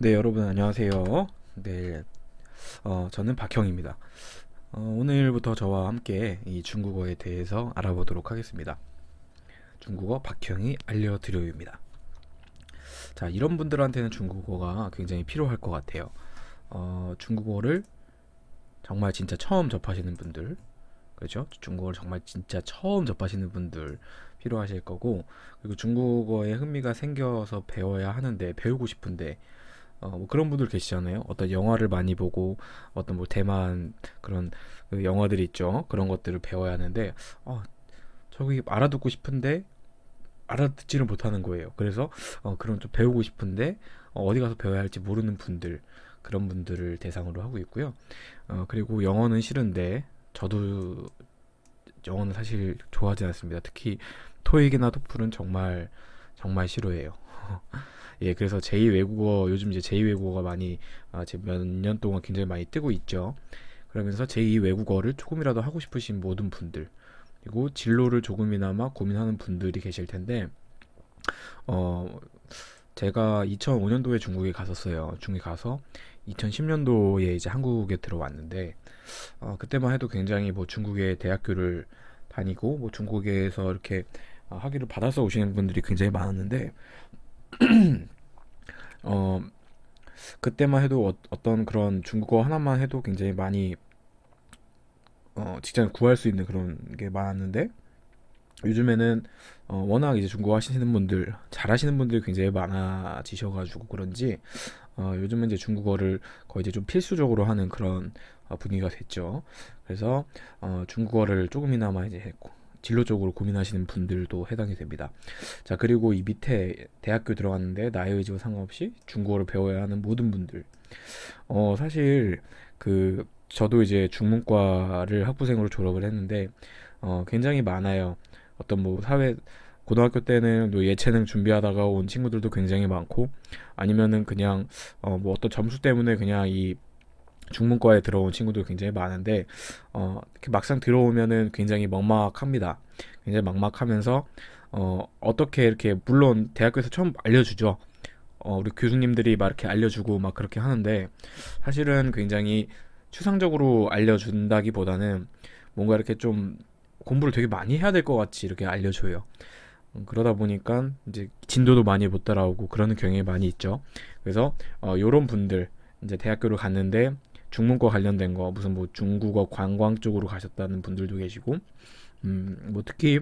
네, 여러분 안녕하세요. 네, 저는 박형입니다. 오늘부터 저와 함께 이 중국어에 대해서 알아보도록 하겠습니다. 중국어 박형이 알려드려요입니다. 자, 이런 분들한테는 중국어가 굉장히 필요할 것 같아요. 중국어를 정말 진짜 처음 접하시는 분들, 그렇죠? 중국어를 정말 진짜 처음 접하시는 분들 필요하실 거고, 그리고 중국어에 흥미가 생겨서 배워야 하는데, 배우고 싶은데, 뭐 그런 분들 계시잖아요. 어떤 영화를 많이 보고 어떤 뭐 대만 그런 그 영화들이 있죠. 그런 것들을 배워야 하는데 저기 알아듣고 싶은데 알아듣지를 못하는 거예요. 그래서 그런 좀 배우고 싶은데 어디 가서 배워야 할지 모르는 분들, 그런 분들을 대상으로 하고 있고요. 그리고 영어는 싫은데 저도 영어는 사실 좋아하지 않습니다. 특히 토익이나 토플은 정말 정말 싫어해요. 예, 그래서 제2 외국어, 요즘 이제 제2 외국어가 많이 지금 몇 년 동안 굉장히 많이 뜨고 있죠. 그러면서 제2 외국어를 조금이라도 하고 싶으신 모든 분들, 그리고 진로를 조금이나마 고민하는 분들이 계실 텐데, 어, 제가 2005년도에 중국에 갔었어요. 중국에 가서 2010년도에 이제 한국에 들어왔는데, 그때만 해도 굉장히 뭐 중국의 대학교를 다니고, 뭐 중국에서 이렇게 학위를 받아서 오시는 분들이 굉장히 많았는데, 어, 그때만 해도 떤 그런 중국어 하나만 해도 굉장히 많이 직장을 구할 수 있는 그런 게 많았는데, 요즘에는 워낙 이제 중국어 하시는 분들, 잘하시는 분들이 굉장히 많아지셔가지고 그런지 요즘은 이제 중국어를 거의 이제 좀 필수적으로 하는 그런 분위기가 됐죠. 그래서 중국어를 조금이나마 이제 진로적으로 고민하시는 분들도 해당이 됩니다. 자, 그리고 이 밑에 대학교 들어갔는데 나이 의지와 상관없이 중국어를 배워야 하는 모든 분들. 사실 저도 이제 중문과를 학부생으로 졸업을 했는데 굉장히 많아요. 어떤 뭐 고등학교 때는 뭐 예체능 준비하다가 온 친구들도 굉장히 많고, 아니면은 그냥 뭐 어떤 점수 때문에 그냥 이 중문과에 들어온 친구도 굉장히 많은데, 이렇게 막상 들어오면은 굉장히 막막합니다. 굉장히 막막하면서 어떻게 이렇게, 물론 대학교에서 처음 알려주죠. 우리 교수님들이 막 이렇게 알려주고 막 그렇게 하는데, 사실은 굉장히 추상적으로 알려준다기보다는 뭔가 이렇게 좀 공부를 되게 많이 해야 될 것 같이 이렇게 알려줘요. 그러다 보니까 이제 진도도 많이 못 따라오고 그러는 경향이 많이 있죠. 그래서 요런 분들, 이제 대학교를 갔는데 중문과 관련된 거, 무슨 뭐 중국어 관광 쪽으로 가셨다는 분들도 계시고, 뭐 특히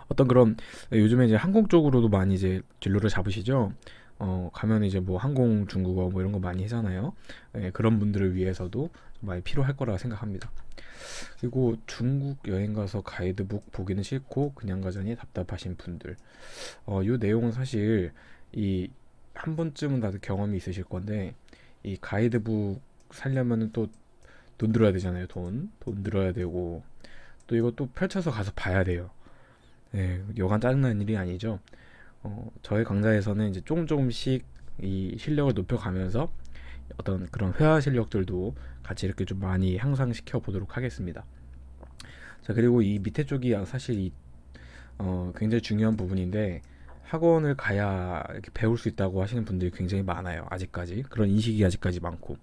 어떤 그런, 요즘에 이제 항공 쪽으로도 많이 이제 진로를 잡으시죠. 가면 이제 뭐 항공 중국어 뭐 이런 거 많이 하잖아요. 예, 그런 분들을 위해서도 많이 필요할 거라 생각합니다. 그리고 중국 여행 가서 가이드북 보기는 싫고 그냥 가자니 답답하신 분들. 이 내용은 사실 이 한 번쯤은 다들 경험이 있으실 건데, 이 가이드북 살려면은 또 돈 들어야 되잖아요. 돈 들어야 되고, 또 이것도 펼쳐서 가서 봐야 돼요. 네, 여간 짜증나는 일이 아니죠. 저희 강좌에서는 이제 조금 조금씩 이 실력을 높여가면서 어떤 그런 회화 실력들도 같이 이렇게 좀 많이 향상시켜 보도록 하겠습니다. 자, 그리고 이 밑에 쪽이 사실 굉장히 중요한 부분인데, 학원을 가야 이렇게 배울 수 있다고 하시는 분들이 굉장히 많아요. 아직까지 그런 인식이 아직까지 많고,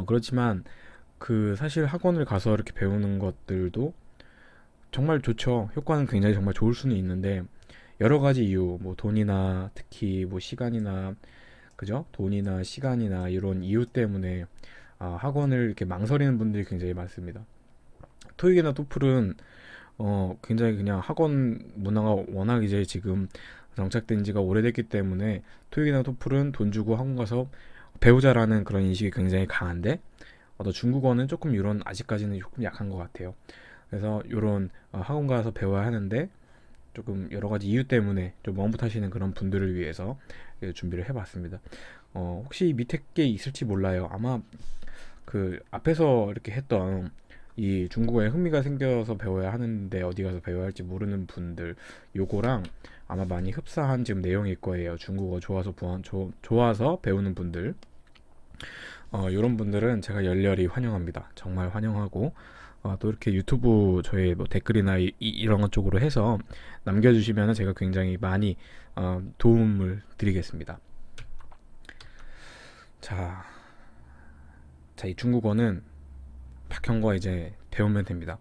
그렇지만 사실 학원을 가서 이렇게 배우는 것들도 정말 좋죠. 효과는 굉장히 정말 좋을 수는 있는데, 여러 가지 이유, 뭐 돈이나 특히 뭐 시간이나, 그죠? 돈이나 시간이나 이런 이유 때문에 학원을 이렇게 망설이는 분들이 굉장히 많습니다. 토익이나 토플은 굉장히 그냥 학원 문화가 워낙 이제 지금 정착된 지가 오래됐기 때문에, 토익이나 토플은 돈 주고 학원 가서 배우자라는 그런 인식이 굉장히 강한데, 또 중국어는 조금 이런, 아직까지는 조금 약한 것 같아요. 그래서 이런 학원 가서 배워야 하는데 조금 여러 가지 이유 때문에 좀 멈칫하시는 그런 분들을 위해서 준비를 해봤습니다. 혹시 밑에 게 있을지 몰라요. 아마 앞에서 이렇게 했던 이 중국어에 흥미가 생겨서 배워야 하는데 어디 가서 배워야 할지 모르는 분들, 요거랑 아마 많이 흡사한 지금 내용일 거예요. 중국어 좋아서 배우는 분들, 이런 분들은 제가 열렬히 환영합니다. 정말 환영하고, 또 이렇게 유튜브 저의 뭐 댓글이나 이런 것 쪽으로 해서 남겨주시면 제가 굉장히 많이 도움을 드리겠습니다. 자, 이 중국어는 박형과 이제 배우면 됩니다.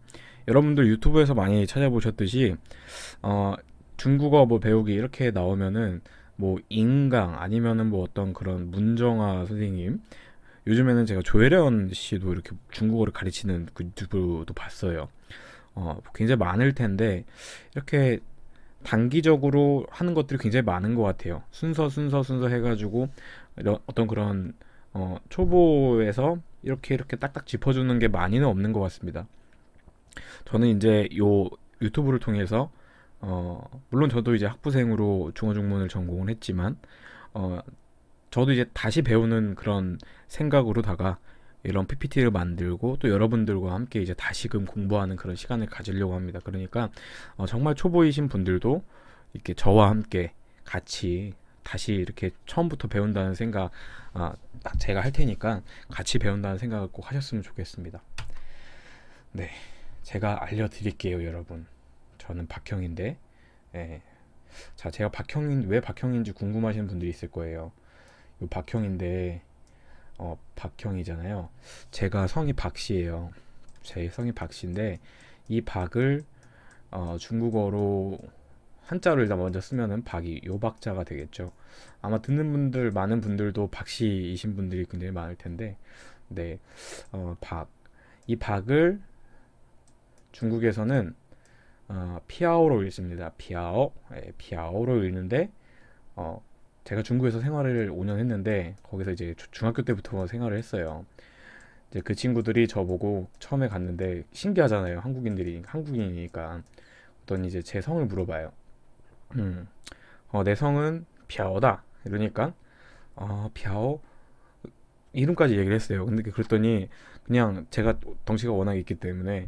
여러분들 유튜브에서 많이 찾아보셨듯이 어, 중국어 뭐 배우기 이렇게 나오면은 뭐 인강 아니면은 뭐 어떤 그런 문정아 선생님, 요즘에는 제가 조혜련 씨도 이렇게 중국어를 가르치는 그 유튜브도 봤어요. 굉장히 많을 텐데 이렇게 단기적으로 하는 것들이 굉장히 많은 것 같아요. 순서 해가지고 어떤 그런 초보에서 이렇게 딱딱 짚어주는 게 많이는 없는 것 같습니다. 저는 이제 요 유튜브를 통해서 물론 저도 이제 학부생으로 중어중문을 전공을 했지만 어, 저도 이제 다시 배우는 그런 생각으로다가 이런 PPT를 만들고 또 여러분들과 함께 이제 다시금 공부하는 그런 시간을 가지려고 합니다. 그러니까 정말 초보이신 분들도 이렇게 저와 함께 같이 다시 이렇게 처음부터 배운다는 생각, 아, 제가 할 테니까 같이 배운다는 생각을 꼭 하셨으면 좋겠습니다. 네, 제가 알려드릴게요, 여러분. 저는 박형인데, 예. 자, 제가 왜 박형인지 궁금하시는 분들이 있을 거예요. 요 박형인데, 박형이잖아요. 제가 성이 박씨예요. 제 성이 박씨인데, 이 박을 중국어로 한자로 일단 먼저 쓰면은 박이 요박자가 되겠죠. 아마 듣는 분들 많은 분들도 박씨이신 분들이 굉장히 많을 텐데, 네, 박. 이 박을 중국에서는 피아오로 읽습니다. 피아오, 예, 피아오로 읽는데 어, 제가 중국에서 생활을 5년 했는데 거기서 이제 중학교 때부터 생활을 했어요. 이제 그 친구들이 저보고 처음에 갔는데 신기하잖아요. 한국인이니까 어떤 이제 제 성을 물어봐요. 음, 내 성은 펴오다 이러니까 펴오 이름까지 얘기를 했어요. 근데 그랬더니 그냥 제가 덩치가 워낙 있기 때문에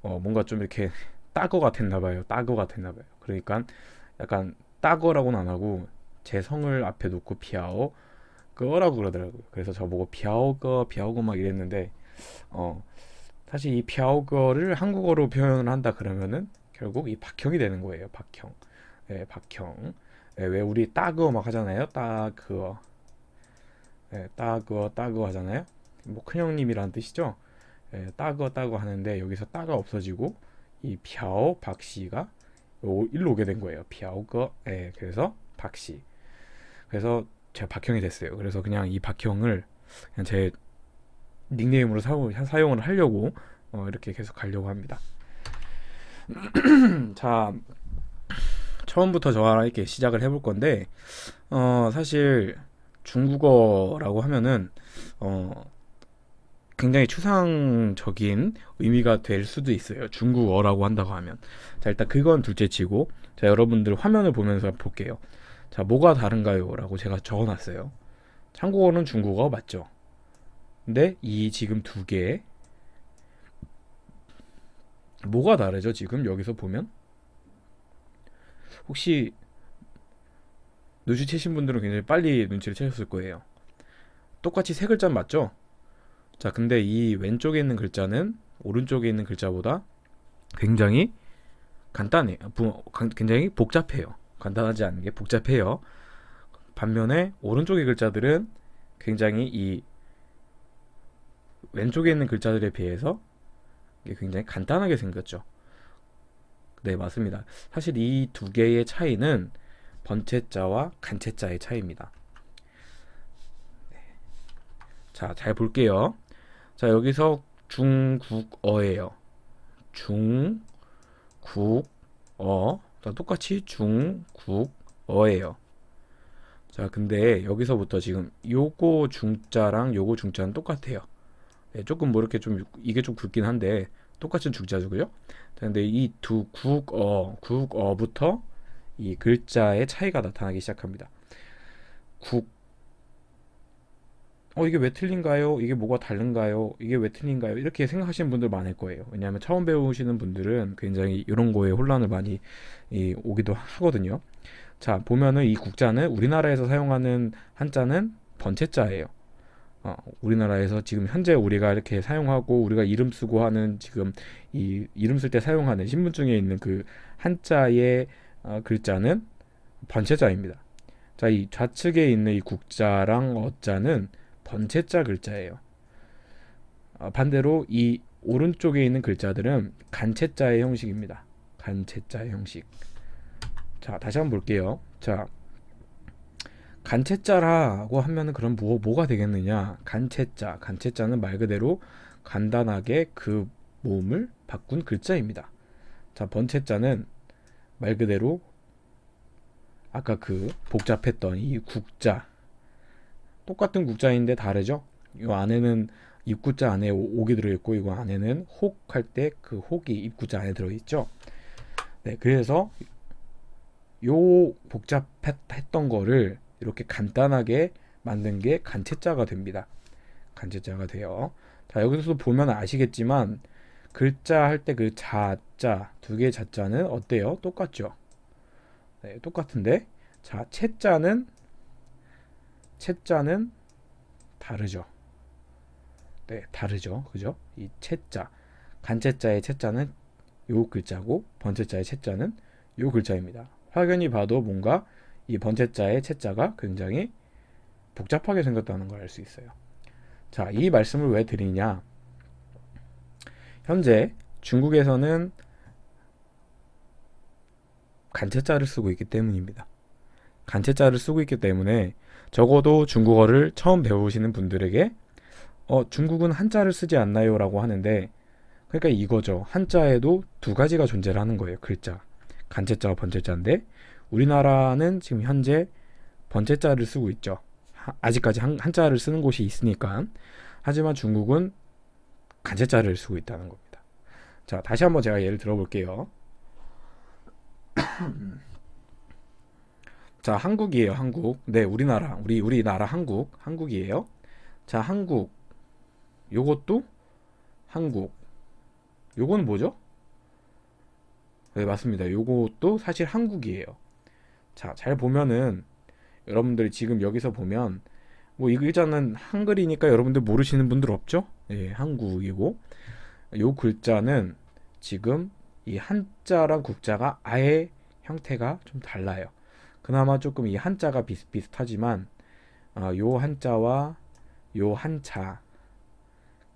뭔가 좀 이렇게 따거 같았나 봐요. 따거 같았나 봐요. 그러니까 약간 따거라고는 안 하고 제 성을 앞에 놓고 피아오 거라고 그러더라고요. 그래서 저보고 피아오거 막 이랬는데 어 사실 이 피아오거를 한국어로 표현을 한다 그러면은 결국 이 박형이 되는 거예요. 박형. 예, 박형. 예, 왜 우리 따거 막 하잖아요. 따거. 예, 따거 하잖아요. 뭐 큰형님이라는 뜻이죠. 예, 따거 하는데 여기서 따가 없어지고 이 펴오 박씨가 일로 오게 된 거예요. 펴오거. 예, 그래서 박씨. 그래서 제가 박형이 됐어요. 그래서 그냥 이 박형을 그냥 제 닉네임으로 사용을 하려고 이렇게 계속 가려고 합니다. 자, 처음부터 저와 이렇게 시작을 해볼 건데 사실 중국어라고 하면은 어, 굉장히 추상적인 의미가 될 수도 있어요. 중국어라고 한다고 하면. 자, 일단 그건 둘째치고, 자, 여러분들 화면을 보면서 볼게요. 자, 뭐가 다른가요? 라고 제가 적어놨어요. 한국어는 중국어 맞죠? 근데 이 지금 두 개, 뭐가 다르죠? 지금 여기서 보면? 혹시 눈치채신 분들은 굉장히 빨리 눈치를 채셨을 거예요. 똑같이 세 글자 맞죠? 자, 근데 이 왼쪽에 있는 글자는 오른쪽에 있는 글자보다 굉장히 간단해요. 굉장히 복잡해요. 간단하지 않은 게 복잡해요. 반면에 오른쪽의 글자들은 굉장히 이 왼쪽에 있는 글자들에 비해서 이게 굉장히 간단하게 생겼죠. 네, 맞습니다. 사실 이 두 개의 차이는 번체자와 간체자의 차이입니다. 자, 잘 볼게요. 자, 여기서 중국어예요. 중국어. 자, 똑같이 중국어예요. 자, 근데 여기서부터 지금 요거 중자랑 요거 중자는 똑같아요. 네, 조금 뭐 이렇게 좀 이게 좀 굵긴 한데 똑같은 중자죠, 그죠? 자, 근데 이 두 국어부터 이 글자의 차이가 나타나기 시작합니다. 국 이게 왜 틀린가요? 이게 뭐가 다른가요? 이게 왜 틀린가요? 이렇게 생각하시는 분들 많을 거예요. 왜냐하면 처음 배우시는 분들은 굉장히 이런 거에 혼란을 많이 오기도 하거든요. 자, 보면은 이 국자는 우리나라에서 사용하는 한자는 번체자예요. 우리나라에서 지금 현재 우리가 이렇게 사용하고 우리가 이름 쓰고 하는 지금 이 이름 쓸 때 사용하는 신분증에 있는 그 한자의 글자는 번체자입니다. 자, 이 좌측에 있는 이 국자랑 어자는 번체자 글자예요. 반대로 이 오른쪽에 있는 글자들은 간체자의 형식입니다. 간체자의 형식. 자, 다시 한번 볼게요. 자, 간체자라고 하면은 그럼 뭐가 되겠느냐? 간체자는 말 그대로 간단하게 그 모음을 바꾼 글자입니다. 자, 번체자는 말 그대로 아까 그 복잡했던 이 국자, 똑같은 국자인데 다르죠? 이 안에는 입구자 안에 옥이 들어있고, 이거 안에는 혹 할 때 그 혹이 입구자 안에 들어있죠? 네, 그래서 요 복잡했던 거를 이렇게 간단하게 만든 게 간체자가 됩니다. 간체자가 돼요. 자, 여기서 보면 아시겠지만 글자 할 때 그 자자, 두 개의 자자는 어때요? 똑같죠? 네, 똑같은데, 자, 채자는 다르죠. 네, 다르죠. 그죠? 이 채자, 간채자의 채자는 요 글자고, 번채자의 채자는 요 글자입니다. 확연히 봐도 뭔가 이 번채자의 채자가 굉장히 복잡하게 생겼다는 걸 알 수 있어요. 자, 이 말씀을 왜 드리냐? 현재 중국에서는 간체자를 쓰고 있기 때문입니다. 간체자를 쓰고 있기 때문에 적어도 중국어를 처음 배우시는 분들에게 중국은 한자를 쓰지 않나요? 라고 하는데, 그러니까 이거죠. 한자에도 두 가지가 존재를 하는 거예요. 글자. 간체자와 번체자인데, 우리나라는 지금 현재 번체자를 쓰고 있죠. 아직까지 한자를 쓰는 곳이 있으니까. 하지만 중국은 간체자를 쓰고 있다는 겁니다. 자, 다시 한번 제가 예를 들어볼게요. 자, 한국이에요. 한국. 네, 우리나라 한국이에요. 자, 한국. 요것도 한국. 요건 뭐죠? 네, 맞습니다. 요것도 사실 한국이에요. 자, 잘 보면은 여러분들이 지금 여기서 보면 뭐 이 글자는 한글이니까 여러분들 모르시는 분들 없죠? 예, 한국이고, 요 글자는 지금 이 한자랑 국자가 아예 형태가 좀 달라요. 그나마 조금 이 한자가 비슷비슷하지만 요 한자와 요 한자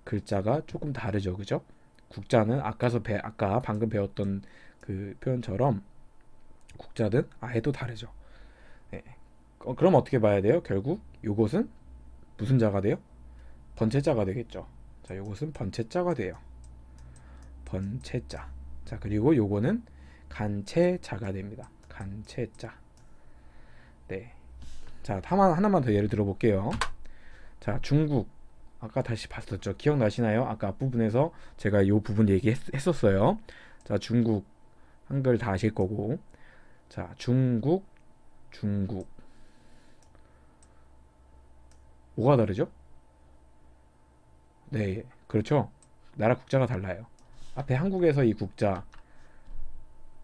글자가 조금 다르죠, 그죠? 국자는 아까 방금 배웠던 그 표현처럼 국자는 아예도 다르죠. 네. 그럼 어떻게 봐야 돼요? 결국 요것은 무슨 자가 돼요? 번체자가 되겠죠. 자, 요것은 번체자가 돼요. 번체자. 자, 그리고 요거는 간체자가 됩니다. 간체자. 네. 자, 하나만 더 예를 들어볼게요. 자, 중국. 아까 다시 봤었죠. 기억나시나요? 아까 앞부분에서 제가 이 부분 얘기했었어요. 자, 중국. 한글 다 아실 거고. 자, 중국. 뭐가 다르죠? 네, 그렇죠. 나라 국자가 달라요. 앞에 한국에서 이 국자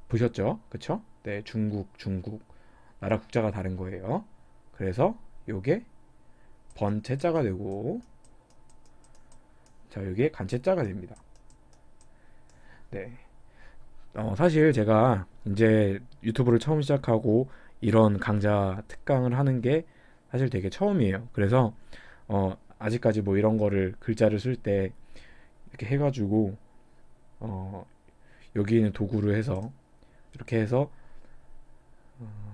보셨죠? 그쵸? 네, 중국. 나라 국자가 다른 거예요. 그래서 요게 번체자가 되고, 자, 요게 간체자가 됩니다. 네. 사실 제가 이제 유튜브를 처음 시작하고 이런 강좌 특강을 하는 게 사실 되게 처음이에요. 그래서 아직까지 뭐 이런 거를 글자를 쓸 때 이렇게 해가지고 여기 있는 도구를 해서 이렇게 해서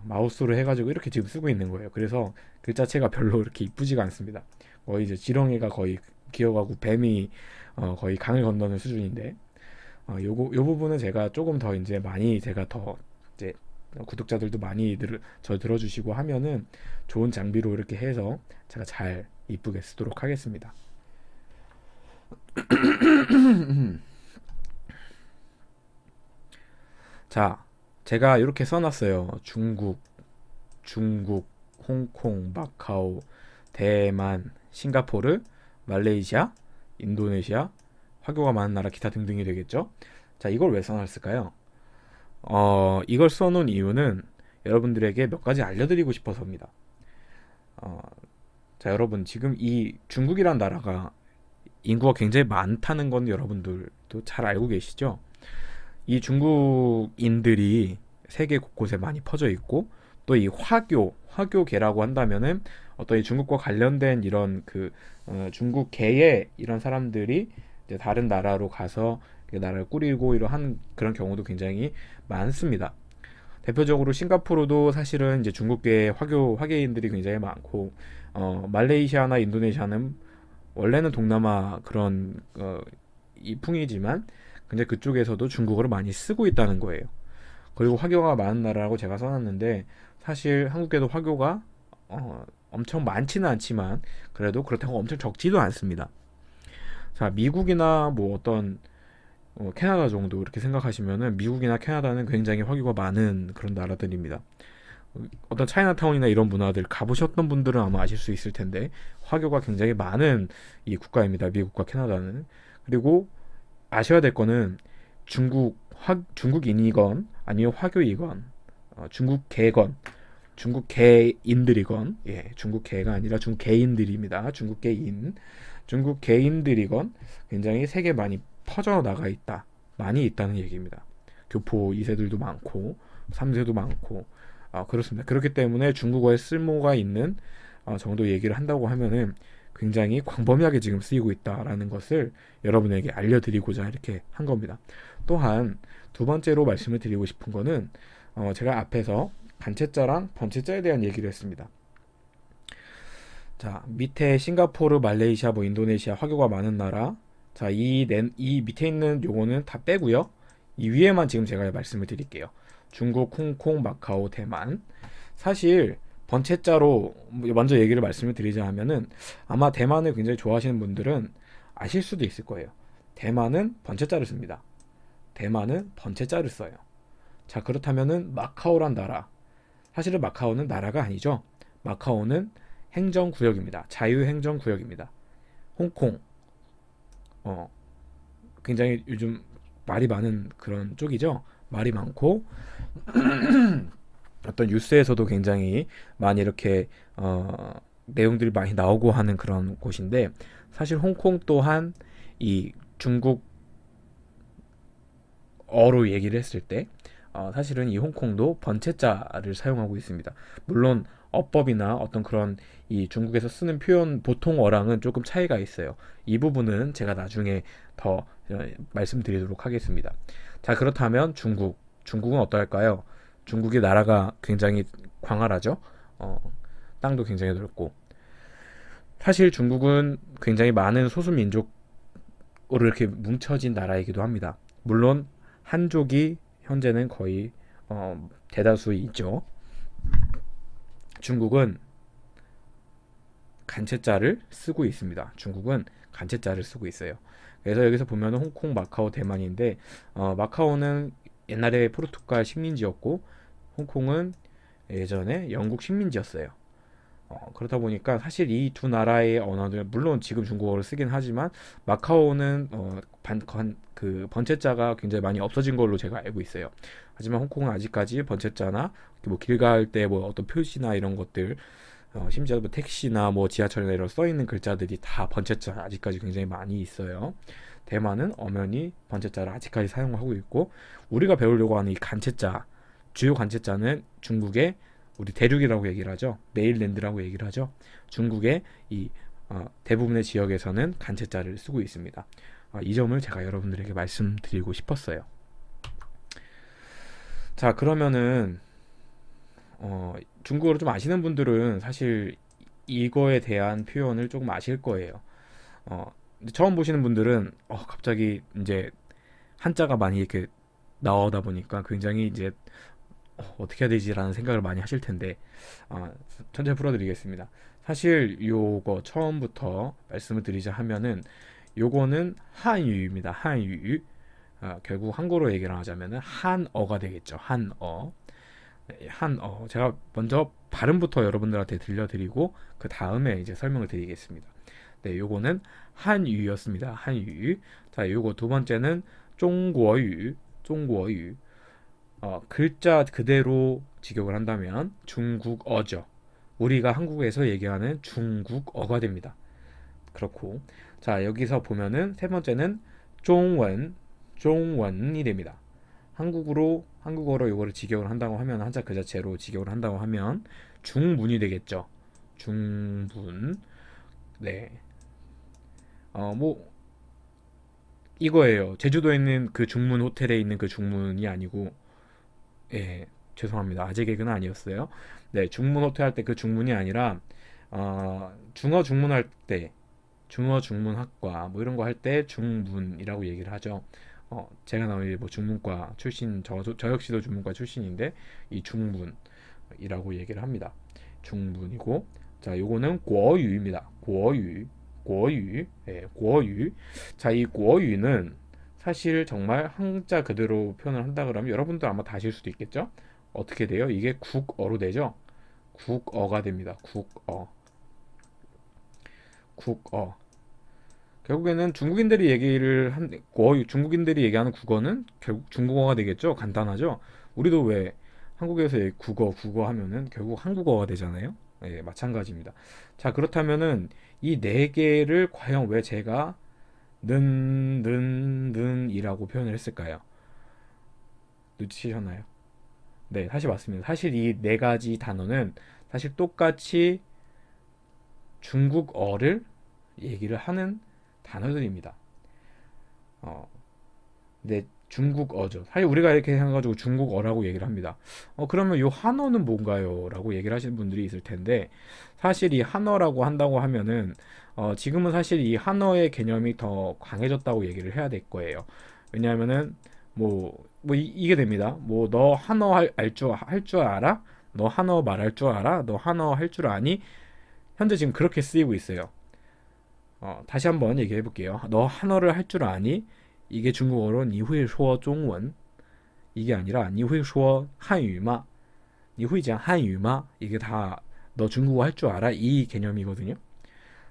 마우스로 해가지고 이렇게 지금 쓰고 있는 거예요. 그래서 글자체가 별로 이렇게 이쁘지가 않습니다. 거의 이제 지렁이가 거의 기어가고 뱀이 거의 강을 건너는 수준인데, 요 부분은 제가 조금 더 이제 많이 제가 더 이제 구독자들도 많이 들어주시고 하면은 좋은 장비로 이렇게 해서 제가 잘 이쁘게 쓰도록 하겠습니다. 자, 제가 이렇게 써놨어요. 중국, 홍콩, 마카오, 대만, 싱가포르, 말레이시아, 인도네시아, 화교가 많은 나라 기타 등등이 되겠죠. 자, 이걸 왜 써놨을까요? 이걸 써놓은 이유는 여러분들에게 몇 가지 알려드리고 싶어서입니다. 자, 여러분, 지금 이 중국이란 나라가 인구가 굉장히 많다는 건 여러분들도 잘 알고 계시죠? 이 중국인들이 세계 곳곳에 많이 퍼져 있고, 또 이 화교계라고 한다면은 어떤 이 중국과 관련된 이런 중국계의 이런 사람들이 이제 다른 나라로 가서 나라를 꾸리고 이러한 그런 경우도 굉장히 많습니다. 대표적으로 싱가포르도 사실은 이제 중국계 화개인들이 굉장히 많고, 말레이시아나 인도네시아는 원래는 동남아 그런 이 풍이지만 근데 그쪽에서도 중국어를 많이 쓰고 있다는 거예요. 그리고 화교가 많은 나라라고 제가 써놨는데, 사실 한국에도 화교가 엄청 많지는 않지만 그래도 그렇다고 엄청 적지도 않습니다. 자, 미국이나 뭐 어떤 캐나다 정도 이렇게 생각하시면은 미국이나 캐나다는 굉장히 화교가 많은 그런 나라들입니다. 어떤 차이나타운이나 이런 문화들 가보셨던 분들은 아마 아실 수 있을 텐데 화교가 굉장히 많은 이 국가입니다. 미국과 캐나다는. 그리고 아셔야 될 거는 중국인이건 아니면 화교이건 중국계건 중국계인들이건, 예, 중국계가 아니라 중국계인들입니다. 중국계인들이건 굉장히 세계 많이 퍼져나가 있다. 많이 있다는 얘기입니다. 교포 2세들도 많고 3세도 많고, 그렇습니다. 그렇기 때문에 중국어에 쓸모가 있는 정도 얘기를 한다고 하면은 굉장히 광범위하게 지금 쓰이고 있다라는 것을 여러분에게 알려드리고자 이렇게 한 겁니다. 또한 두 번째로 말씀을 드리고 싶은 거는, 제가 앞에서 간체자랑 번체자에 대한 얘기를 했습니다. 자, 밑에 싱가포르, 말레이시아, 뭐 인도네시아 화교가 많은 나라. 자, 이 밑에 있는 요거는 다 빼고요. 이 위에만 지금 제가 말씀을 드릴게요. 중국, 홍콩, 마카오, 대만. 사실 번체자로 먼저 얘기를 말씀을 드리자 하면은, 아마 대만을 굉장히 좋아하시는 분들은 아실 수도 있을 거예요. 대만은 번체자를 씁니다. 대만은 번체자를 써요. 자, 그렇다면은 마카오란 나라. 사실은 마카오는 나라가 아니죠. 마카오는 행정구역입니다. 자유행정구역입니다. 홍콩, 어, 굉장히 요즘 말이 많은 그런 쪽이죠. 말이 많고, 어떤 뉴스에서도 굉장히 많이 이렇게 내용들이 많이 나오고 하는 그런 곳인데, 사실 홍콩 또한 이 중국어로 얘기를 했을 때 사실은 이 홍콩도 번체자를 사용하고 있습니다. 물론 어법이나 어떤 그런 이 중국에서 쓰는 표현 보통어랑은 조금 차이가 있어요. 이 부분은 제가 나중에 더 말씀드리도록 하겠습니다. 자, 그렇다면 중국은 어떨까요? 중국의 나라가 굉장히 광활하죠. 땅도 굉장히 넓고, 사실 중국은 굉장히 많은 소수민족으로 이렇게 뭉쳐진 나라이기도 합니다. 물론 한족이 현재는 거의 대다수이죠. 중국은 간체자를 쓰고 있습니다. 중국은 간체자를 쓰고 있어요. 그래서 여기서 보면 홍콩, 마카오, 대만인데, 마카오는 옛날에 포르투갈 식민지였고 홍콩은 예전에 영국 식민지였어요. 그렇다 보니까 사실 이 두 나라의 언어들, 물론 지금 중국어를 쓰긴 하지만 마카오는 번체자가 굉장히 많이 없어진 걸로 제가 알고 있어요. 하지만 홍콩은 아직까지 번체자나 뭐 길 갈 때 뭐 어떤 표시나 이런 것들, 심지어 뭐 택시나 뭐 지하철이나 이런 써 있는 글자들이 다 번체자 아직까지 굉장히 많이 있어요. 대만은 엄연히 번체자를 아직까지 사용하고 있고, 우리가 배우려고 하는 이 간체자, 주요 간체자는 중국의 우리 대륙이라고 얘기를 하죠. 메인랜드라고 얘기를 하죠. 중국의 이 대부분의 지역에서는 간체자를 쓰고 있습니다. 이 점을 제가 여러분들에게 말씀드리고 싶었어요. 자, 그러면은 중국어를 좀 아시는 분들은 사실 이거에 대한 표현을 조금 아실 거예요. 처음 보시는 분들은 갑자기 이제 한자가 많이 이렇게 나오다 보니까 굉장히 이제 어떻게 해야 되지라는 생각을 많이 하실 텐데, 천천히 풀어드리겠습니다. 사실 요거 처음부터 말씀을 드리자 하면은, 요거는 한유입니다. 한유. 결국 한국어로 얘기를 하자면은 한어가 되겠죠. 한어. 네, 한어. 제가 먼저 발음부터 여러분들한테 들려드리고 그 다음에 이제 설명을 드리겠습니다. 네, 요거는 한유였습니다. 한유. 자, 요거 두 번째는 중국어 중국어. 글자 그대로 직역을 한다면 중국어죠. 우리가 한국에서 얘기하는 중국어가 됩니다. 그렇고, 자, 여기서 보면은 세 번째는 종원이 됩니다. 한국어로 이거를 직역을 한다고 하면 한자 그 자체로 직역을 한다고 하면 중문이 되겠죠. 중문. 네. 뭐 이거예요. 제주도에 있는 그 중문 호텔에 있는 그 중문이 아니고, 예, 죄송합니다. 아재 개그는 아니었어요. 네, 중문 호텔 할 때 그 중문이 아니라 중어 중문할 때 중어 중문학과 뭐 이런 거 할 때 중문이라고 얘기를 하죠. 제가 나온 뭐 중문과 출신 저 역시도 중문과 출신인데 이 중문이라고 얘기를 합니다. 중문이고 자 요거는 고유입니다. 고유 고유 예, 고유 자 이 고유는 사실 정말 한자 그대로 표현을 한다 그러면 여러분도 아마 다 아실 수도 있겠죠? 어떻게 돼요? 이게 국어로 되죠? 국어가 됩니다. 국어. 결국에는 중국인들이 얘기하는 국어는 결국 중국어가 되겠죠. 간단하죠. 우리도 왜 한국에서 국어 하면은 결국 한국어가 되잖아요. 예, 마찬가지입니다. 자, 그렇다면은 이 네 개를 과연 왜 제가 는이라고 표현을 했을까요? 눈치채셨나요? 네, 사실 맞습니다. 사실 이 네 가지 단어는 사실 똑같이 중국어를 얘기를 하는 단어들입니다. 어, 네, 중국어죠. 사실 우리가 이렇게 해가지고 중국어라고 얘기를 합니다. 그러면 이 한어는 뭔가요? 라고 얘기를 하시는 분들이 있을 텐데, 사실 이 한어라고 한다고 하면은, 지금은 사실 이 한어의 개념이 더 강해졌다고 얘기를 해야 될 거예요. 왜냐하면은, 이게 됩니다. 뭐, 너 한어 할 줄 알아? 너 한어 말할 줄 알아? 너 한어 할 줄 아니? 현재 지금 그렇게 쓰이고 있어요. 다시 한번 얘기해 볼게요. 너 한어를 할 줄 아니? 이게 중국어로 你会说中文 이게 아니라 你会说 한유吗? 你会讲 한유吗? 이게 다 너 중국어 할 줄 알아? 이 개념이거든요.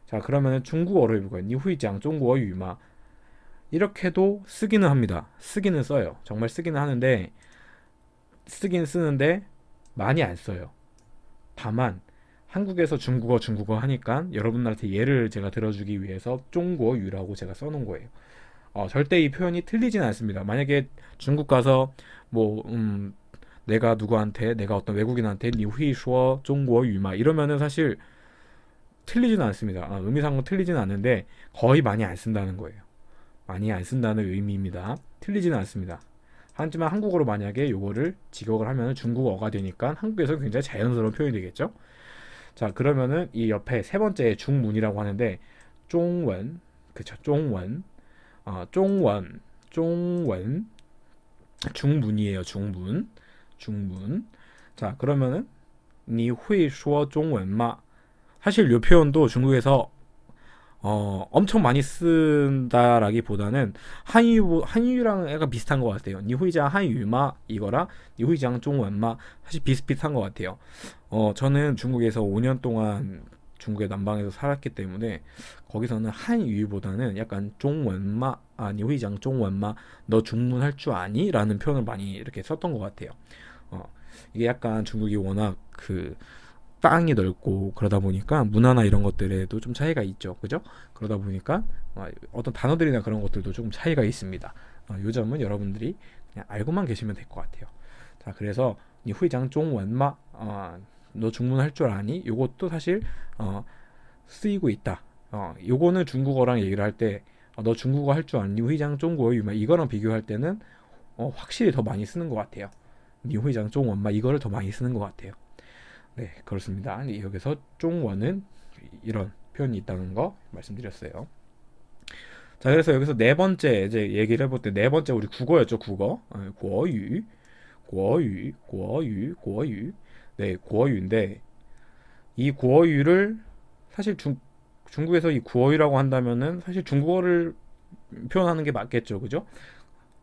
자, 그러면 중국어로 해볼까요? 你会讲 중국어语吗? 이렇게도 쓰기는 합니다. 쓰기는 써요. 정말 쓰기는 하는데 쓰긴 쓰는데 많이 안 써요. 다만 한국에서 중국어 하니까 여러분들한테 예를 제가 들어주기 위해서 중국어유라고 제가 써놓은 거예요. 절대 이 표현이 틀리진 않습니다. 만약에 중국 가서 뭐 내가 어떤 외국인한테 你会说 중국어语마 이러면은 사실 틀리지는 않습니다. 의미상은 틀리지는 않는데 거의 많이 안 쓴다는 거예요. 많이 안 쓴다는 의미입니다. 틀리지는 않습니다. 하지만 한국어로 만약에 요거를 직역을 하면 중국어가 되니까 한국에서 굉장히 자연스러운 표현이 되겠죠. 자, 그러면은 이 옆에 세 번째 중문이라고 하는데 중원 그쵸 중원 중원 중문이에요. 중문. 자, 그러면은 你会说中文吗? 사실 이 표현도 중국에서 엄청 많이 쓴다라기보다는 한유랑 애가 비슷한 것 같아요. 니후이장 한유마 이거랑 니후이장 중원마 사실 비슷비슷한 것 같아요. 저는 중국에서 5년 동안 중국의 남방에서 살았기 때문에 거기서는 한유보다는 약간 중원마 니후이장 중원마 너 중문 할 줄 아니? 라는 표현을 많이 이렇게 썼던 것 같아요. 이게 약간 중국이 워낙 그 땅이 넓고 그러다 보니까 문화나 이런 것들에도 좀 차이가 있죠. 그죠? 그러다 보니까 어떤 단어들이나 그런 것들도 조금 차이가 있습니다. 요 점은 여러분들이 그냥 알고만 계시면 될 것 같아요. 자, 그래서 니 회장 중원마 너 중문 할 줄 아니? 요것도 사실 쓰이고 있다. 요거는 중국어랑 얘기를 할 때 너 중국어 할 줄 아니? 니 회장 중국어유마 이거랑 비교할 때는 확실히 더 많이 쓰는 것 같아요. 니 회장 중원마 이거를 더 많이 쓰는 것 같아요. 네, 그렇습니다. 여기서 중원은 이런 표현이 있다는 거 말씀드렸어요. 자, 그래서 여기서 네 번째 이제 얘기를 해볼 때 네 번째 우리 국어였죠, 국어. 구어유, 구어유. 네, 구어유인데 이 구어유를 사실 중국에서 이 구어유라고 한다면은 사실 중국어를 표현하는 게 맞겠죠, 그죠?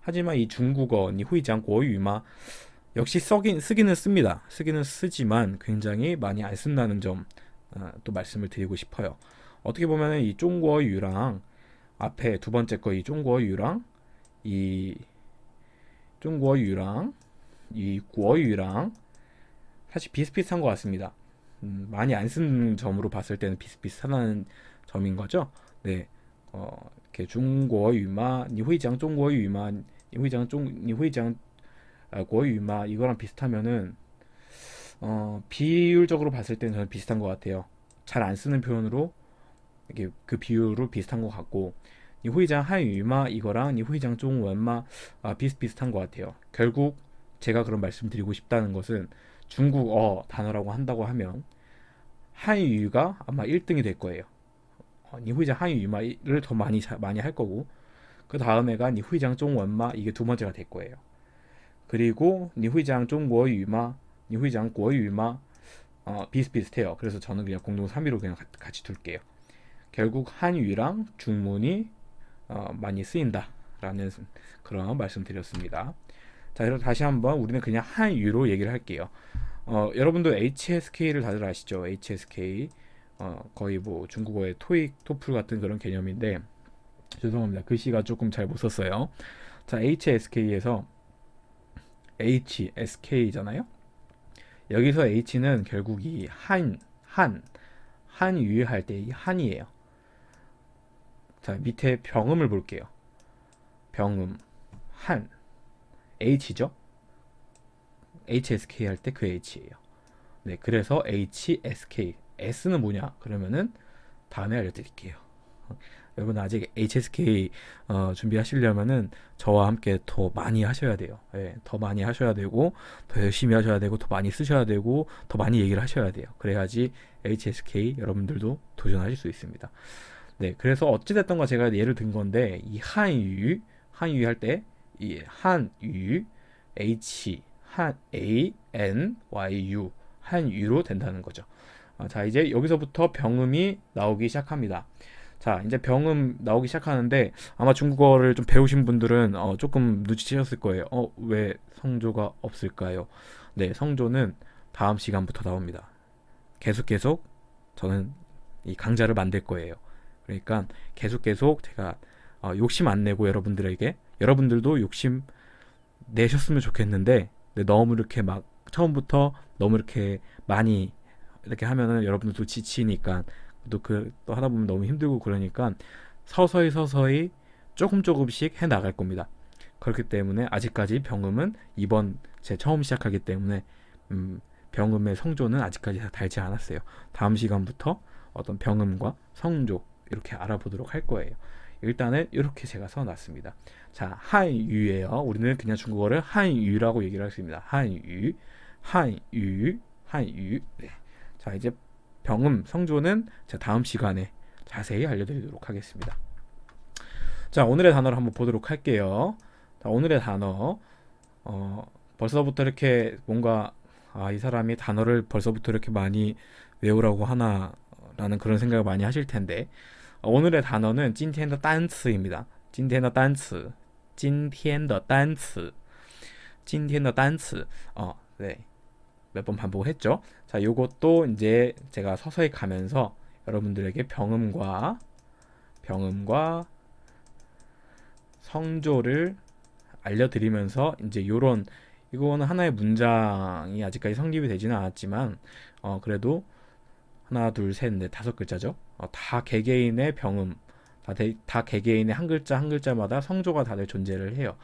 하지만 이 중국어, 니 후이장 구어유마 역시 쓰기는 씁니다. 쓰기는 쓰지만 굉장히 많이 안 쓴다는 점 또 말씀을 드리고 싶어요. 어떻게 보면 이 중국어유랑 앞에 두 번째 거 이 중국어유랑 이 중국어유랑 이 구어유랑 사실 비슷비슷한 것 같습니다. 많이 안 쓰는 점으로 봤을 때는 비슷비슷하다는 점인 거죠. 네, 이렇게 중국어유마, 你会讲中国语吗? 你会讲 고유마 이거랑 비슷하면은 비율적으로 봤을 때는 저는 비슷한 것 같아요. 잘 안 쓰는 표현으로 이게 그 비율로 비슷한 것 같고 니후이장 한유마 이거랑 니후이장 중원마 비슷비슷한 것 같아요. 결국 제가 그런 말씀드리고 싶다는 것은 중국어 단어라고 한다고 하면 한유가 아마 1등이 될 거예요. 니후이장 한유마를 더 많이 할 거고 그 다음에가 니후이장 중원마 이게 두 번째가 될 거예요. 그리고 니후이장 중국어유마 니후이장 고유마 비슷비슷해요. 그래서 저는 그냥 공동 3위로 그냥 같이 둘게요. 결국 한유랑 중문이 많이 쓰인다라는 그런 말씀드렸습니다. 자, 그럼 다시 한번 우리는 그냥 한유로 얘기를 할게요. 여러분도 HSK를 다들 아시죠? HSK 거의 뭐 중국어의 토익, 토플 같은 그런 개념인데 죄송합니다. 글씨가 조금 잘 못 썼어요. 자, HSK에서 HSK잖아요. 여기서 H는 결국 이 한유 할 때 이 한이에요. 자, 밑에 병음을 볼게요. 병음 한 H죠. HSK 할 때 그 H예요. 네, 그래서 HSK S는 뭐냐? 그러면은 다음에 알려드릴게요. 여러분 아직 HSK 준비하시려면은 저와 함께 더 많이 하셔야 돼요. 예, 더 많이 하셔야 되고 더 열심히 하셔야 되고 더 많이 쓰셔야 되고 더 많이 얘기를 하셔야 돼요. 그래야지 HSK 여러분들도 도전하실 수 있습니다. 네, 그래서 어찌됐던 거 제가 예를 든 건데 이 한유 할 때 이 한유 H 한 A N Y U 한유로 된다는 거죠. 자, 이제 여기서부터 병음이 나오기 시작합니다. 자, 이제 병음 나오기 시작하는데 아마 중국어를 좀 배우신 분들은 조금 눈치채셨을 거예요. 왜 성조가 없을까요? 네, 성조는 다음 시간부터 나옵니다. 계속 저는 이 강좌를 만들 거예요. 그러니까 계속 제가 욕심 안 내고 여러분들도 욕심 내셨으면 좋겠는데 너무 이렇게 막 처음부터 너무 이렇게 많이 이렇게 하면은 여러분들도 지치니까 또 하다 보면 너무 힘들고 그러니까 서서히 조금씩 해 나갈 겁니다. 그렇기 때문에 아직까지 병음은 이번 제 처음 시작하기 때문에 병음의 성조는 아직까지 달지 않았어요. 다음 시간부터 어떤 병음과 성조 이렇게 알아보도록 할 거예요. 일단은 이렇게 제가 써놨습니다. 자, 한유예요. 우리는 그냥 중국어를 한유라고 얘기를 할 수 있습니다. 한유. 네. 자, 이제 병음, 성조는 제가 다음 시간에 자세히 알려드리도록 하겠습니다. 자, 오늘의 단어를 한번 보도록 할게요. 자, 오늘의 단어 벌써부터 이렇게 뭔가 이 사람이 단어를 벌써부터 이렇게 많이 외우라고 하나 라는 그런 생각을 많이 하실 텐데 오늘의 단어는 今天的单词입니다. 今天的单词今天的单词네. 몇 번 반복했죠. 자, 요것도 이제 제가 서서히 가면서 여러분들에게 병음과 성조를 알려드리면서 이제 이거는 하나의 문장이 아직까지 성립이 되지는 않았지만 그래도 하나, 둘, 셋, 넷, 다섯 글자죠. 다 개개인의 병음, 다 개개인의 한 글자 한 글자마다 성조가 다들 존재를 해요.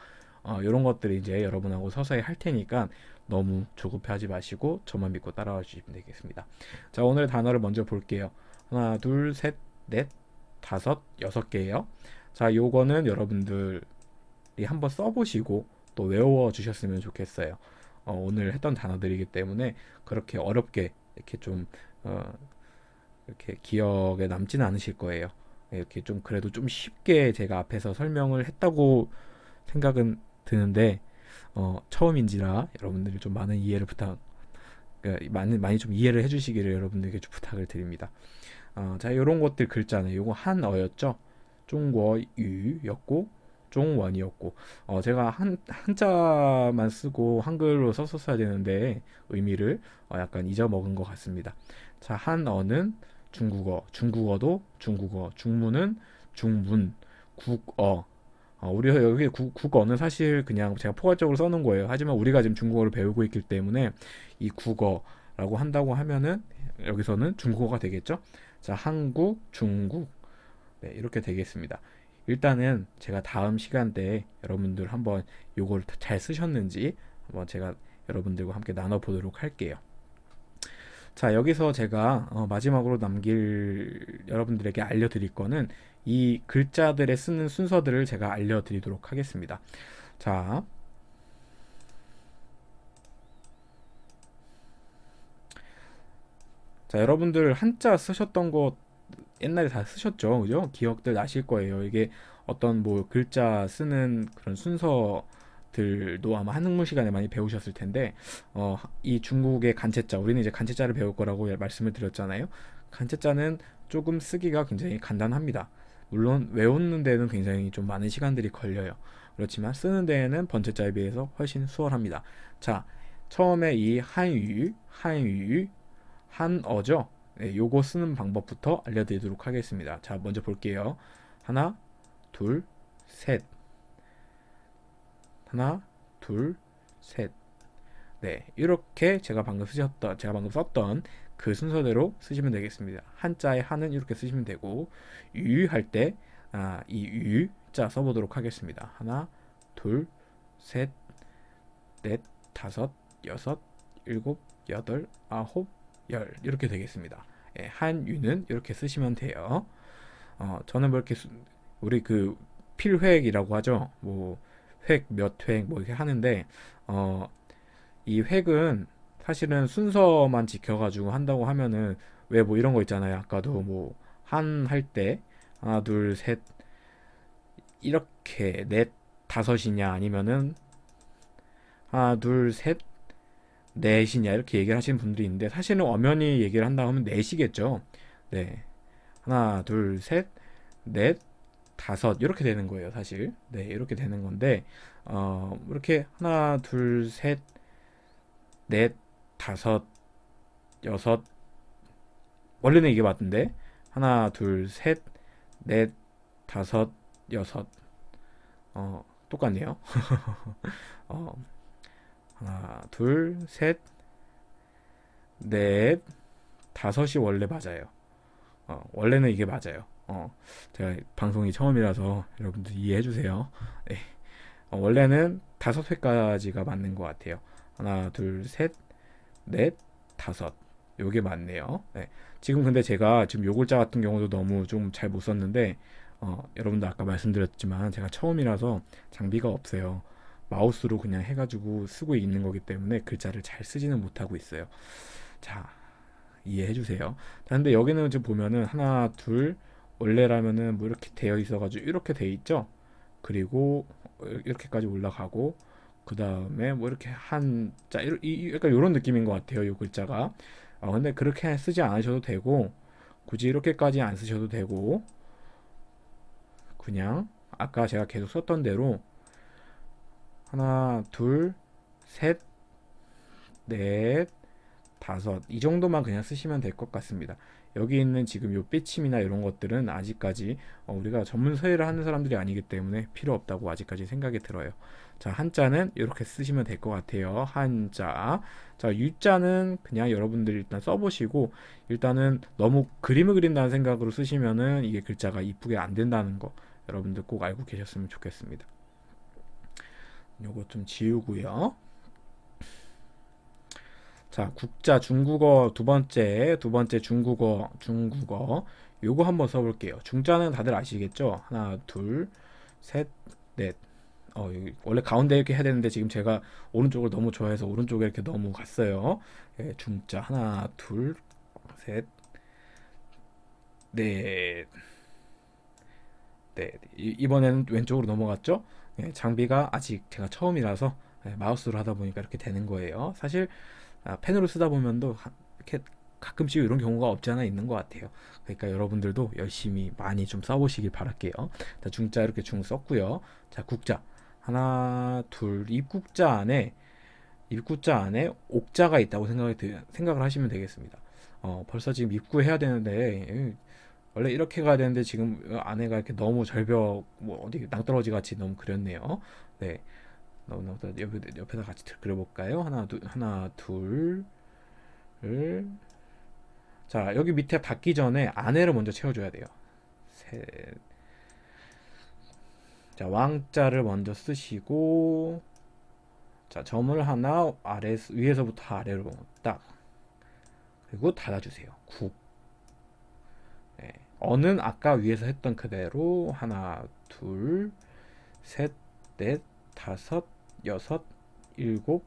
이런 것들이 이제 여러분하고 서서히 할 테니까 너무 조급해하지 마시고 저만 믿고 따라와 주시면 되겠습니다. 자, 오늘의 단어를 먼저 볼게요. 하나, 둘, 셋, 넷, 다섯, 6개예요. 자, 요거는 여러분들이 한번 써보시고 또 외워 주셨으면 좋겠어요. 오늘 했던 단어들이기 때문에 그렇게 어렵게 이렇게 좀 이렇게 기억에 남지는 않으실 거예요. 이렇게 좀 그래도 좀 쉽게 제가 앞에서 설명을 했다고 생각은 드는데 처음인지라 여러분들이 좀 많은 이해를 많이 좀 이해를 해주시기를 여러분들에게 좀 부탁을 드립니다. 자, 이런 것들 글자는 요거 한어였죠. 중국어유였고 중원이었고 제가 한자만 쓰고 한글로 썼었어야 되는데 의미를 약간 잊어먹은 것 같습니다. 자, 한어는 중국어도 중국어, 중문은 중문, 국어. 우리가 여기 국어는 사실 그냥 제가 포괄적으로 써놓은 거예요. 하지만 우리가 지금 중국어를 배우고 있기 때문에 이 국어라고 한다고 하면은 여기서는 중국어가 되겠죠. 자, 한국, 중국. 네, 이렇게 되겠습니다. 일단은 제가 다음 시간대에 여러분들 한번 요걸 잘 쓰셨는지 제가 여러분들과 함께 나눠보도록 할게요. 자, 여기서 제가 마지막으로 남길 여러분들에게 알려드릴 거는 이 글자들의 쓰는 순서들을 제가 알려드리도록 하겠습니다. 자, 여러분들 한자 쓰셨던 거 옛날에 다 쓰셨죠? 그죠? 기억들 나실 거예요. 이게 어떤 뭐 글자 쓰는 그런 순서들도 아마 한국문 시간에 많이 배우셨을 텐데, 이 중국의 간체자, 우리는 이제 간체자를 배울 거라고 말씀을 드렸잖아요. 간체자는 조금 쓰기가 굉장히 간단합니다. 물론 외우는 데는 굉장히 좀 많은 시간들이 걸려요. 그렇지만 쓰는 데에는 번체자에 비해서 훨씬 수월합니다. 자, 처음에 이 한어죠. 네, 요거 쓰는 방법부터 알려드리도록 하겠습니다. 자, 먼저 볼게요. 하나, 둘, 셋. 하나, 둘, 셋. 네, 이렇게 제가 방금 썼던 그 순서대로 쓰시면 되겠습니다. 한자의 한은 이렇게 쓰시면 되고, 유 할 때, 이 유자 써보도록 하겠습니다. 하나, 둘, 셋, 넷, 다섯, 여섯, 일곱, 여덟, 아홉, 열 이렇게 되겠습니다. 예, 한유는 이렇게 쓰시면 돼요. 저는 뭐 이렇게 우리 그 필획이라고 하죠. 뭐 획, 몇 획, 뭐 이렇게 하는데 이 획은 사실은 순서만 지켜가지고 한다고 하면은 왜 뭐 이런 거 있잖아요. 아까도 뭐 한 할 때 하나, 둘, 셋 이렇게 넷, 다섯이냐 아니면은 하나, 둘, 셋, 넷이냐 이렇게 얘기를 하시는 분들이 있는데 사실은 엄연히 얘기를 한다 하면 넷이겠죠. 네, 하나, 둘, 셋, 넷, 다섯 이렇게 되는 거예요, 사실. 네, 이렇게 되는 건데 이렇게 하나, 둘, 셋, 넷, 다섯, 여섯 원래는 이게 맞던데 하나, 둘, 셋, 넷, 다섯, 여섯 똑같네요. 어, 하나, 둘, 셋, 넷, 다섯이 원래 맞아요. 원래는 이게 맞아요. 제가 방송이 처음이라서 여러분들 이해해 주세요. 네. 원래는 다섯 회까지가 맞는 것 같아요. 하나, 둘, 셋, 넷, 다섯. 요게 맞네요. 네. 지금 근데 제가 지금 요 글자 같은 경우도 너무 좀 잘 못 썼는데, 여러분도 아까 말씀드렸지만 제가 처음이라서 장비가 없어요. 마우스로 그냥 해가지고 쓰고 있는 거기 때문에 글자를 잘 쓰지는 못하고 있어요. 자, 이해해 주세요. 근데 여기는 지금 보면은 하나, 둘, 원래라면은 뭐 이렇게 되어 있어가지고 이렇게 돼 있죠. 그리고 이렇게까지 올라가고 그 다음에 뭐 이렇게 한자 약간 이런 느낌인 것 같아요. 이 글자가. 근데 그렇게 쓰지 않으셔도 되고 굳이 이렇게까지 안 쓰셔도 되고 그냥 아까 제가 계속 썼던 대로 하나, 둘, 셋, 넷, 다섯 이 정도만 그냥 쓰시면 될 것 같습니다. 여기 있는 지금 요 빼침이나 이런 것들은 아직까지 우리가 전문 서예를 하는 사람들이 아니기 때문에 필요 없다고 아직까지 생각이 들어요. 자, 한자는 이렇게 쓰시면 될 것 같아요. 한자. 자, 유자는 그냥 여러분들이 일단 써보시고 일단은 너무 그림을 그린다는 생각으로 쓰시면은 이게 글자가 이쁘게 안 된다는 거 여러분들 꼭 알고 계셨으면 좋겠습니다. 요거 좀 지우고요. 자, 국자 중국어 두 번째 중국어 요거 한번 써볼게요. 중자는 다들 아시겠죠? 하나, 둘, 셋, 넷. 여기 원래 가운데 이렇게 해야 되는데 지금 제가 오른쪽을 너무 좋아해서 오른쪽에 이렇게 넘어갔어요. 예, 중자 하나, 둘, 셋, 넷, 넷. 이번에는 왼쪽으로 넘어갔죠? 예, 장비가 아직 제가 처음이라서 마우스로 하다 보니까 이렇게 되는 거예요. 사실 펜으로 쓰다 보면도 이렇게 가끔씩 이런 경우가 없지 않아 있는 것 같아요. 그러니까 여러분들도 열심히 많이 좀 써보시길 바랄게요. 자, 중자 이렇게 중 썼고요. 자, 국자 하나, 둘, 입구자 안에 옥자가 있다고 생각을 하시면 되겠습니다. 벌써 지금 입구해야 되는데 원래 이렇게 가야 되는데 지금 안에가 이렇게 너무 절벽 뭐 어디 낭떠러지 같이 너무 그렸네요. 네. 옆에다 같이 그려볼까요? 하나, 둘, 자, 여기 밑에 닿기 전에 안에를 먼저 채워줘야 돼요. 셋. 자, 왕자를 먼저 쓰시고, 자, 점을 하나 위에서부터 아래로 딱, 그리고 닫아주세요. 국. 네. 어는 아까 위에서 했던 그대로 하나, 둘, 셋, 넷, 다섯, 여섯, 일곱,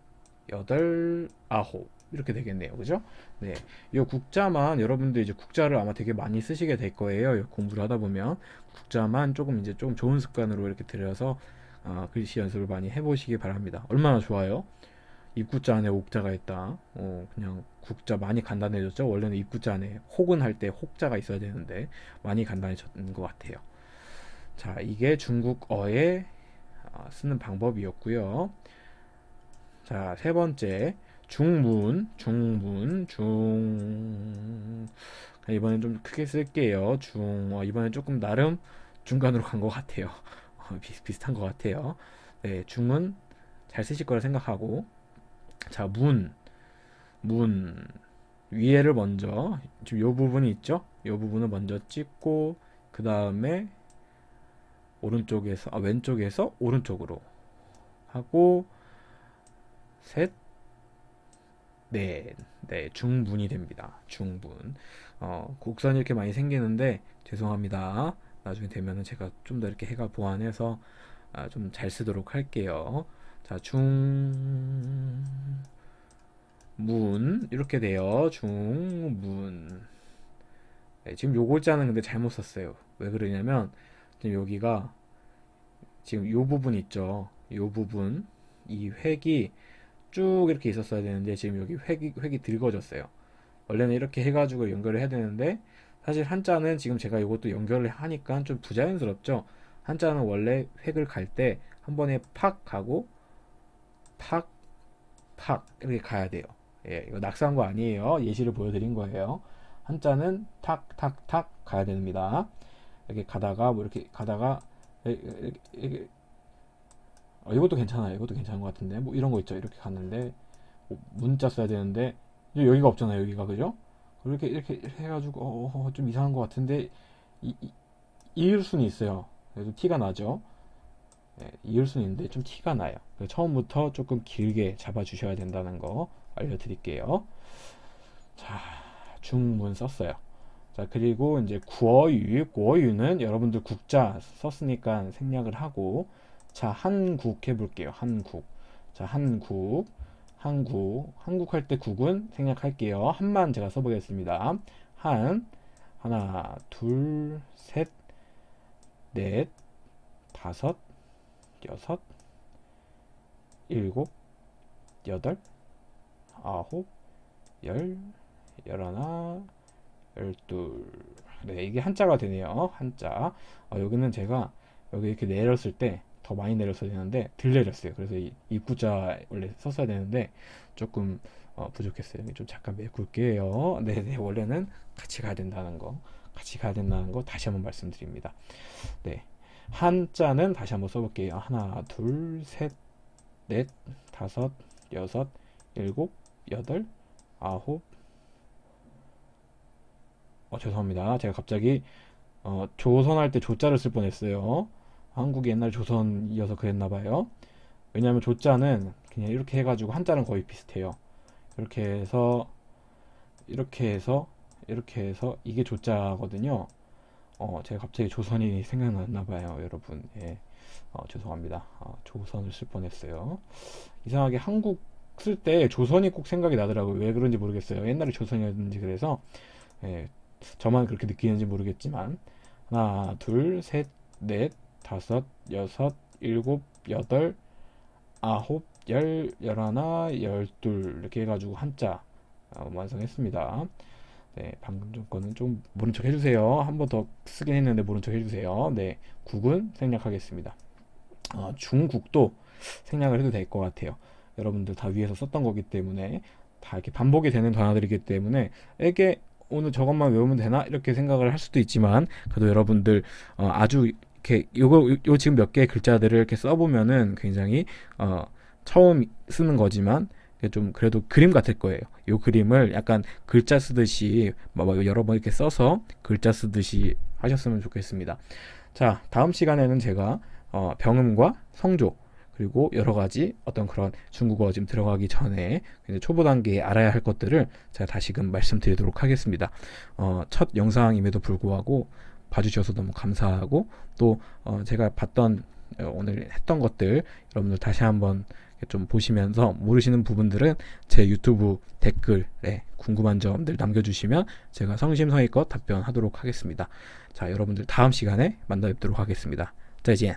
여덟, 아홉 이렇게 되겠네요. 그죠? 네. 이 국자만 여러분들 이제 국자를 아마 되게 많이 쓰시게 될 거예요. 공부를 하다 보면 국자만 조금 이제 좀 좋은 습관으로 이렇게 들여서 글씨 연습을 많이 해보시기 바랍니다. 얼마나 좋아요? 입구자 안에 옥자가 있다. 그냥 국자 많이 간단해졌죠. 원래는 입구자 안에 혹은 할 때 혹자가 있어야 되는데 많이 간단해졌는 것 같아요. 자, 이게 중국어에 쓰는 방법이었고요. 자, 세 번째 중문. 이번엔 좀 크게 쓸게요. 이번엔 조금 나름 중간으로 간 것 같아요. 비슷한 것 같아요. 네, 중은 잘 쓰실 거라 생각하고, 자, 문 위에를 먼저, 지금 요 부분이 있죠? 요 부분을 먼저 찍고 그 다음에 왼쪽에서 오른쪽으로 하고 셋, 넷, 네, 중문이 됩니다. 중문. 곡선이 이렇게 많이 생기는데 죄송합니다. 나중에 되면은 제가 좀 더 이렇게 해가 보완해서 좀 잘 쓰도록 할게요. 자, 문 이렇게 돼요. 중문. 네, 지금 요 글자는 근데 잘못 썼어요. 왜 그러냐면 지금 여기가 지금 요 부분 있죠. 요 부분 이 획이 쭉 이렇게 있었어야 되는데 지금 여기 획이 들거졌어요. 원래는 이렇게 해가지고 연결을 해야 되는데 사실 한자는 지금 제가 이것도 연결을 하니까 좀 부자연스럽죠. 한자는 원래 획을 갈 때 한 번에 팍 가고 팍 이렇게 가야 돼요. 예, 이거 낙서한 거 아니에요. 예시를 보여드린 거예요. 한자는 탁 가야 됩니다. 이렇게 가다가 뭐 이렇게 가다가 이렇게 이것도 괜찮아요. 이것도 괜찮은 것 같은데 뭐 이런 거 있죠. 이렇게 갔는데 문자 써야 되는데 여기가 없잖아요. 여기가 그죠? 이렇게 해가지고 좀 이상한 것 같은데 이을순이 있어요. 그래서 티가 나죠. 네, 이을순인데 좀 티가 나요. 처음부터 조금 길게 잡아주셔야 된다는 거 알려드릴게요. 자, 중문 썼어요. 자, 그리고 이제 구어유는 여러분들 국자 썼으니까 생략을 하고, 자, 한국 해볼게요. 한국. 자, 한국 할 때 국은 생략할게요. 한만 제가 써보겠습니다. 하나, 둘, 셋, 넷, 다섯, 여섯, 일곱, 여덟, 아홉, 열, 열하나, 열둘. 네, 이게 한자가 되네요. 한자. 여기는 제가 여기 이렇게 내렸을 때 더 많이 내렸어야 되는데 덜 내렸어요. 그래서 이 입구자 원래 썼어야 되는데 조금 부족했어요. 좀 잠깐 메꿀게요. 네네, 원래는 같이 가야 된다는 거 다시 한번 말씀드립니다. 네, 한자는 다시 한번 써볼게요. 하나, 둘, 셋, 넷, 다섯, 여섯, 일곱, 여덟, 아홉. 죄송합니다. 제가 갑자기 조선할 때 조자를 쓸 뻔했어요. 한국이 옛날 조선이어서 그랬나봐요. 왜냐하면 조자는 그냥 이렇게 해가지고 한자는 거의 비슷해요. 이렇게 해서 이게 조자거든요. 제가 갑자기 조선이 생각났나봐요, 여러분. 예. 죄송합니다. 조선을 쓸 뻔했어요. 이상하게 한국 쓸 때 조선이 꼭 생각이 나더라고요. 왜 그런지 모르겠어요. 옛날에 조선이었는지. 그래서 예, 저만 그렇게 느끼는지 모르겠지만 하나, 둘, 셋, 넷, 다섯, 여섯, 일곱, 여덟, 아홉, 열, 열하나, 열둘 이렇게 해가지고 한자 완성했습니다. 네, 방금 전 거는 좀 모른 척 해주세요. 한 번 더 쓰긴 했는데 모른 척 해주세요. 네, 국은 생략하겠습니다. 중국도 생략을 해도 될 것 같아요. 여러분들 다 위에서 썼던 거기 때문에 다 이렇게 반복이 되는 단어들이기 때문에 이게 오늘 저것만 외우면 되나 이렇게 생각을 할 수도 있지만 그래도 여러분들 아주 이렇게 요 지금 몇 개의 글자들을 이렇게 써보면은 굉장히 처음 쓰는 거지만 좀 그래도 그림 같을 거예요. 요 그림을 약간 글자 쓰듯이 여러 번 이렇게 써서 글자 쓰듯이 하셨으면 좋겠습니다. 자, 다음 시간에는 제가 병음과 성조 그리고 여러 가지 어떤 그런 중국어 지금 들어가기 전에 이제 초보 단계에 알아야 할 것들을 제가 다시금 말씀드리도록 하겠습니다. 첫 영상임에도 불구하고 봐주셔서 너무 감사하고 또 제가 봤던 오늘 했던 것들 여러분들 다시 한번 좀 보시면서 모르시는 부분들은 제 유튜브 댓글에 궁금한 점들 남겨주시면 제가 성심성의껏 답변하도록 하겠습니다. 자, 여러분들 다음 시간에 만나 뵙도록 하겠습니다. 再见。